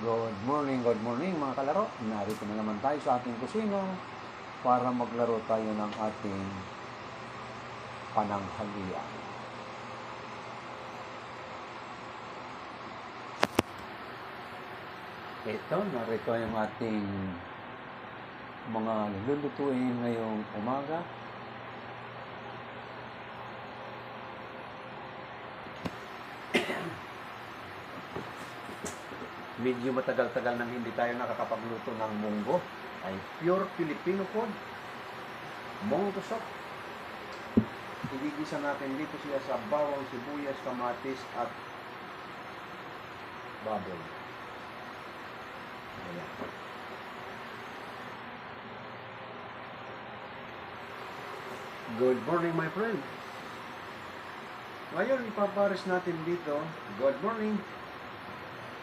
Good morning mga kalaro. Narito na naman tayo sa ating kusina para maglaro tayo ng ating pananghalian. Ito, narito yung ating mga lulutuin ngayong umaga. Medyo matagal-tagal nang hindi tayo nakakapagluto ng munggo. Ay pure Filipino food. Munggo soup. Igigisa natin dito siya sa bawang, sibuyas, kamatis at baboy. Ayan. Good morning my friend. Ngayon ipapares natin dito. Good morning.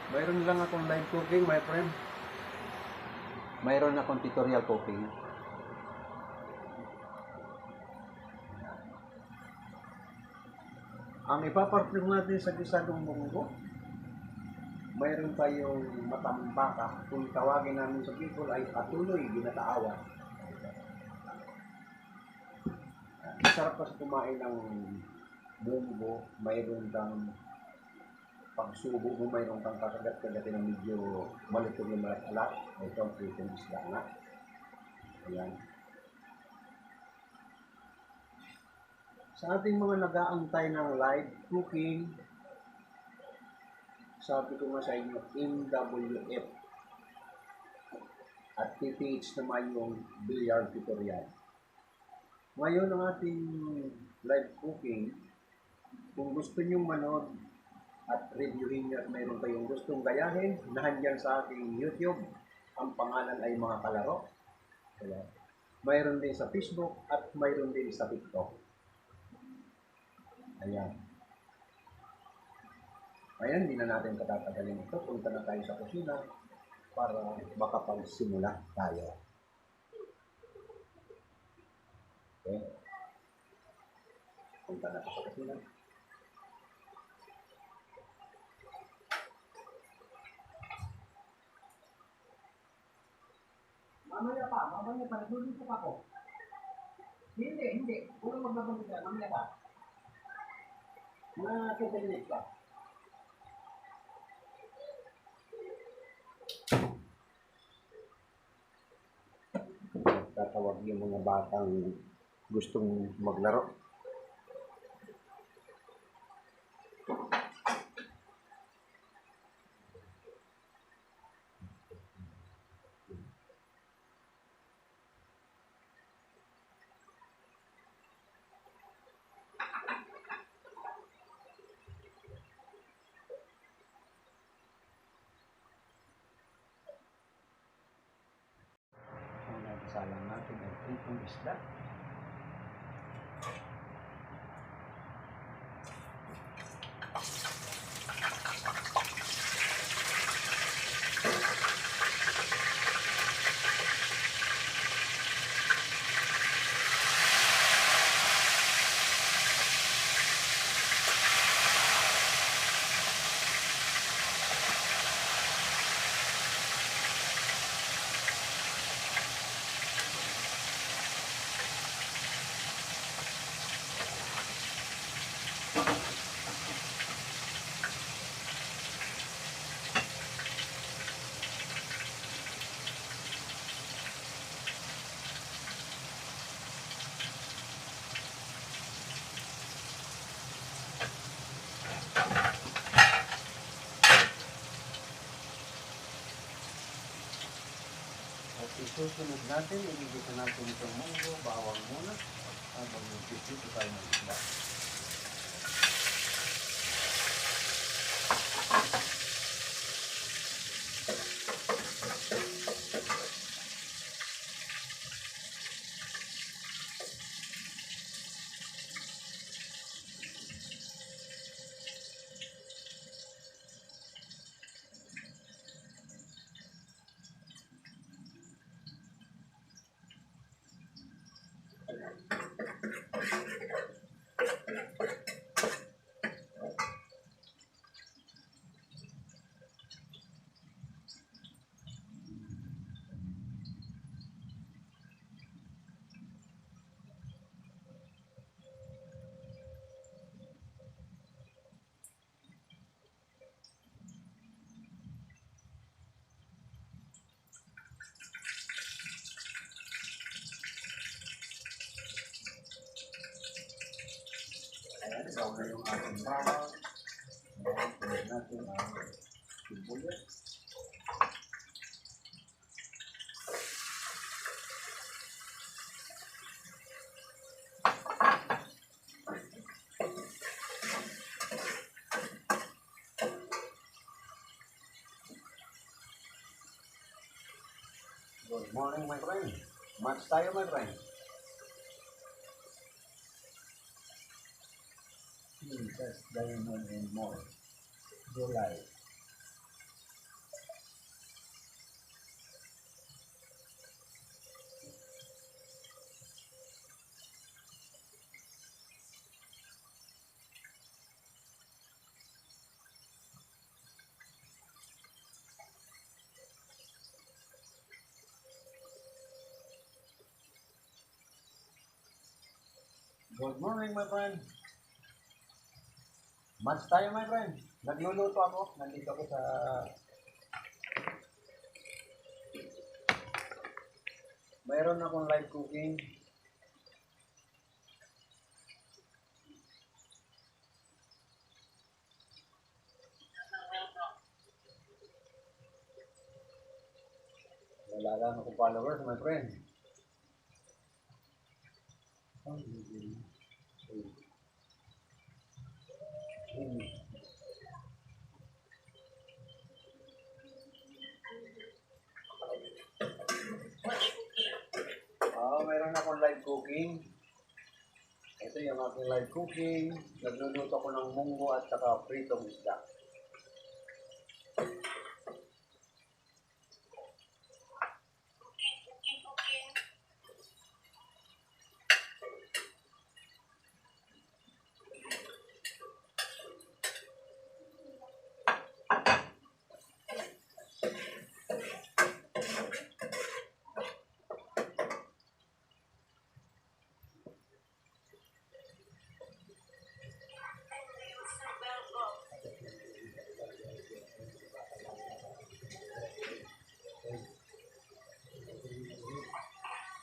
Mayroon lang akong live cooking, my friend. Mayroon akong tutorial cooking. Ang ipaparfum natin sa gisadong munggo, mayroon tayong matambaka. Kung tawagin namin sa people ay atuloy ginataawan. Masarap kasi kumain ng munggo, mayroon kang pagsubo mo, mayroon kang kasagat-kagat na medyo malutong yung alat. Ito ang pritong isda na. Ayan. Sa ating mga nag-aantay ng live cooking, sabi ko nga sa inyo, MWF at PPH naman yung billiard tutorial. Ngayon ang ating live cooking, kung gusto nyo manood at reviewin nyo at mayroon kayong gustong gayahin, nahandyan sa aking YouTube. Ang pangalan ay Mga Kalaro. Kaya, mayroon din sa Facebook at mayroon din sa TikTok. Ayan. Ayan, hindi na natin patatagalin ito. Punta na tayo sa kusina para makapagsimula tayo. Okay. Punta na tayo sa kusina. Mamaya pa, nagluluto pa ako. Hindi. Kung magbabanggit ka, mamaya pa. Mga 20 minutes pa. Tatawag yung mga batang gustong maglaro. Salang natin ay pritong isda. At isusunod natin, igigisa natin itong munggo, bawang muna, habang nagpipito tayo ng isda. na yung ating bawang. Pwede natin ang sibuyas. Good morning, my friend. Match tayo, my friend. Jesus, Diamond and more. July. Good morning, my friend. Match tayo, my friend. Nagluluto ako. Nandito ako sa mayroon akong live cooking. Wala lang akong followers, my friend. Mayroon akong live cooking. Ito yung aking live cooking. Nagluluto ko ng munggo at saka pritong isda.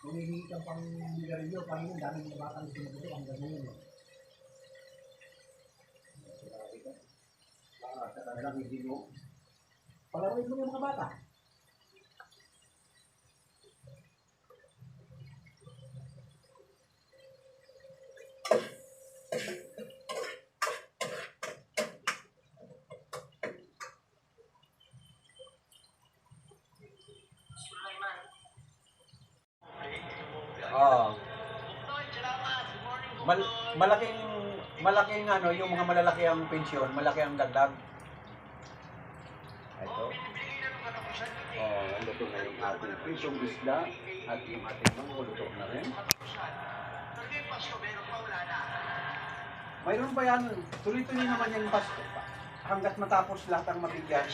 Humihingi ka pang nigarilyo, paano yung daming mga batang sinubuto hanggang ngayon. Sa kanilang hindi mo. Palaroin mo yung mga bata. Malaking ano, yung mga malalaki ang pensyon, malaki ang dagdag. Ito. Luto na yung ating pritong isda at yung ating munggo luto na rin. Mayroon pa yan. Tuloy-tuloy naman yung pasto hanggat matapos lahat ang mabigyan.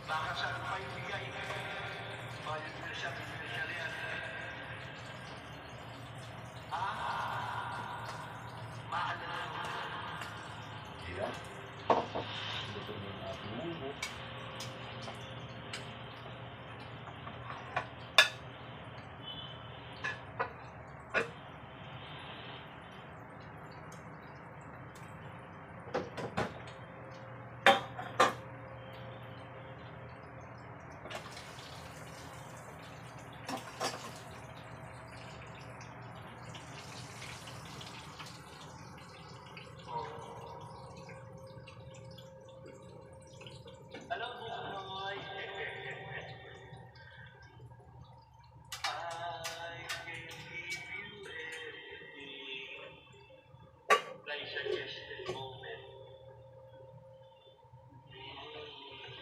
Baka saan pa yung bigay? Bayad mo siya, pinag-special yan. Mahal na lang. Diyan. Luto na yung ating munggo.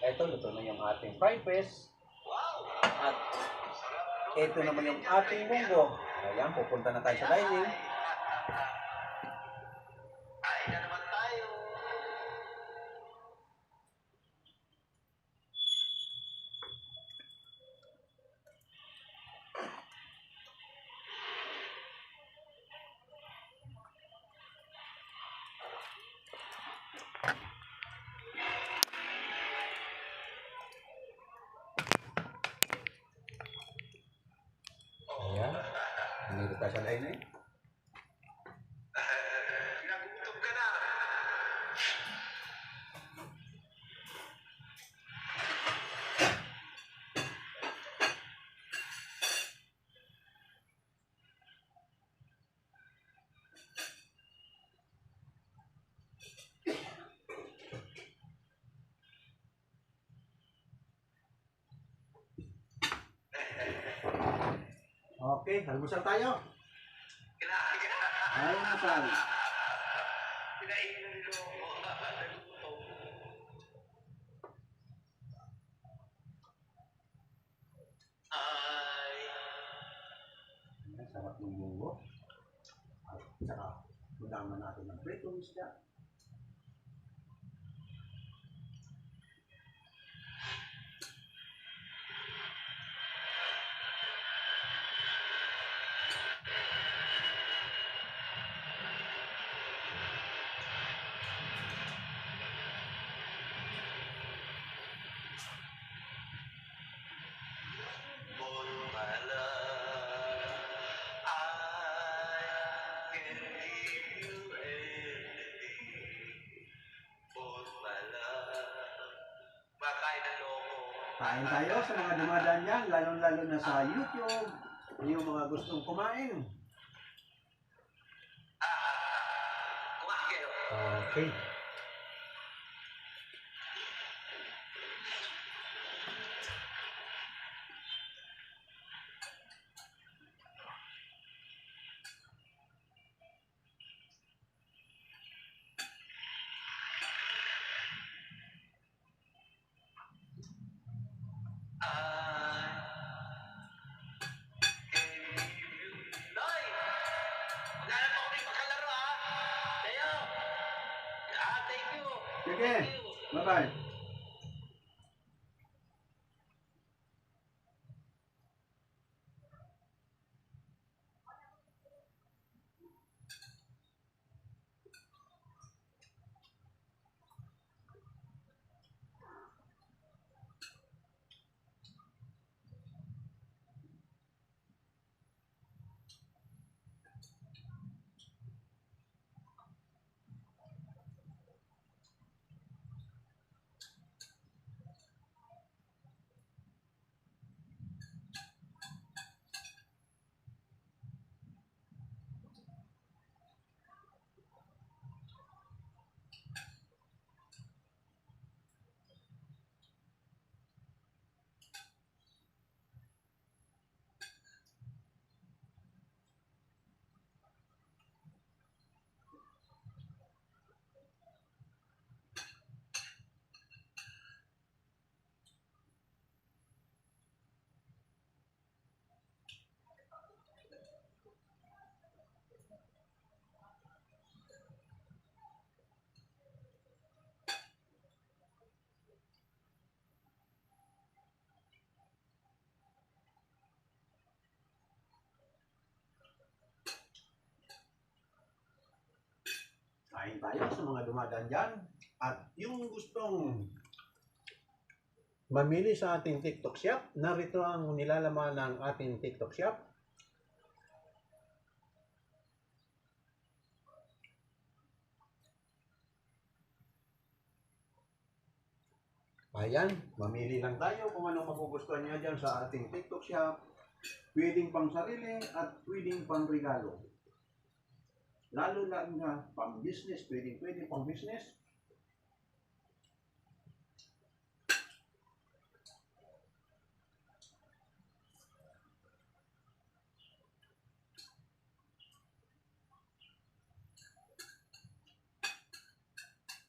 Ito, luto na yung ating fried fish. At ito naman yung ating munggo. Ayan, pupunta na tayo sa dining. Ay na naman tayo. Ayan, dito tayo sa dining. Okay, almusal tayo. Almusal. Ayan, sarap ng munggo. At saka, unaman natin ng pritong isda. Kain tayo sa mga dumadaan yan, lalo-lalo na sa YouTube. Yung mga gustong kumain. Okay. Sige, bye-bye. Kain tayo sa mga dumadaan dyan. At yung gustong mamili sa ating TikTok shop, narito ang nilalaman ng ating TikTok shop. Ayan, mamili lang tayo kung anong magugustuhan niya dyan sa ating TikTok shop. Pwedeng pang sarili at pwedeng pang regalo. Lalo lang na pang business, pwedeng pang business.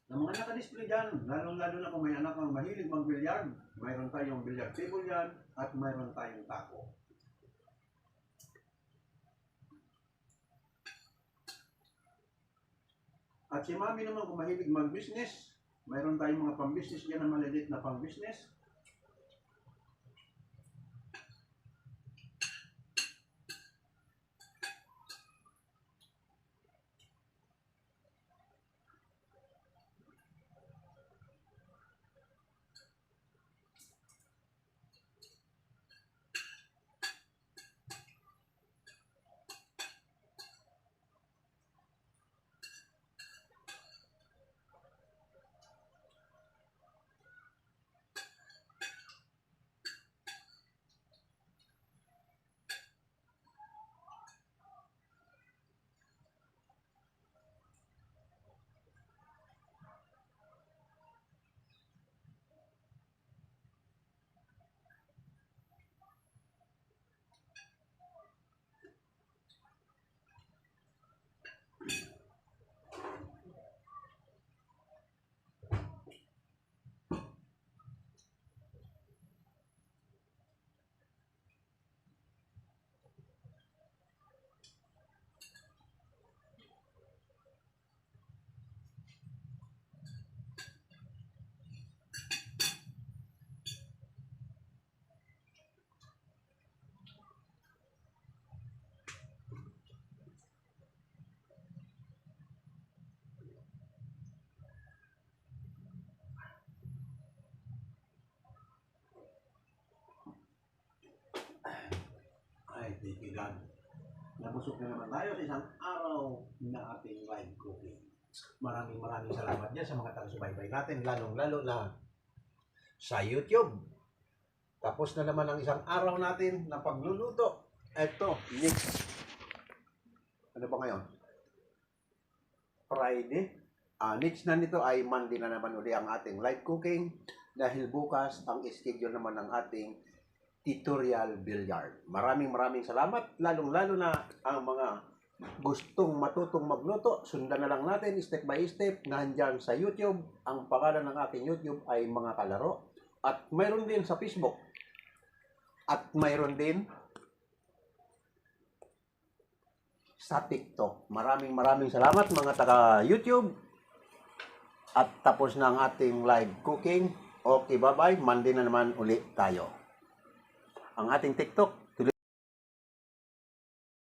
Ang mga naka-display dyan, lalo-lalo na kung may anak ang mahilig mag-bilyard, mayroon tayong billiard table yan at mayroon tayong taco. At si Mami naman kung mahilig mag-business, mayroon tayong mga pang-business dyan na maliliit na pang-business. edad. Nabusog na naman tayo sa isang araw na ating live cooking. Maraming salamat dyan sa mga taga-subaybay natin, lalong-lalo na sa YouTube. Tapos na naman ang isang araw natin na pagluluto. Eto, next. Ano ba ngayon? Friday. Next na nito ay Monday na naman uli ang ating live cooking. Dahil bukas ang schedule naman ng ating tutorial billiard. Maraming salamat. Lalong-lalo na ang mga gustong matutong magluto. Sundan na lang natin step by step. Nandyan sa YouTube. Ang pangalan ng ating YouTube ay Mga Kalaro. At mayroon din sa Facebook. At mayroon din sa TikTok. Maraming salamat mga taga-YouTube. At tapos na ang ating live cooking. Okay, bye-bye. Monday na naman ulit tayo. Ang ating TikTok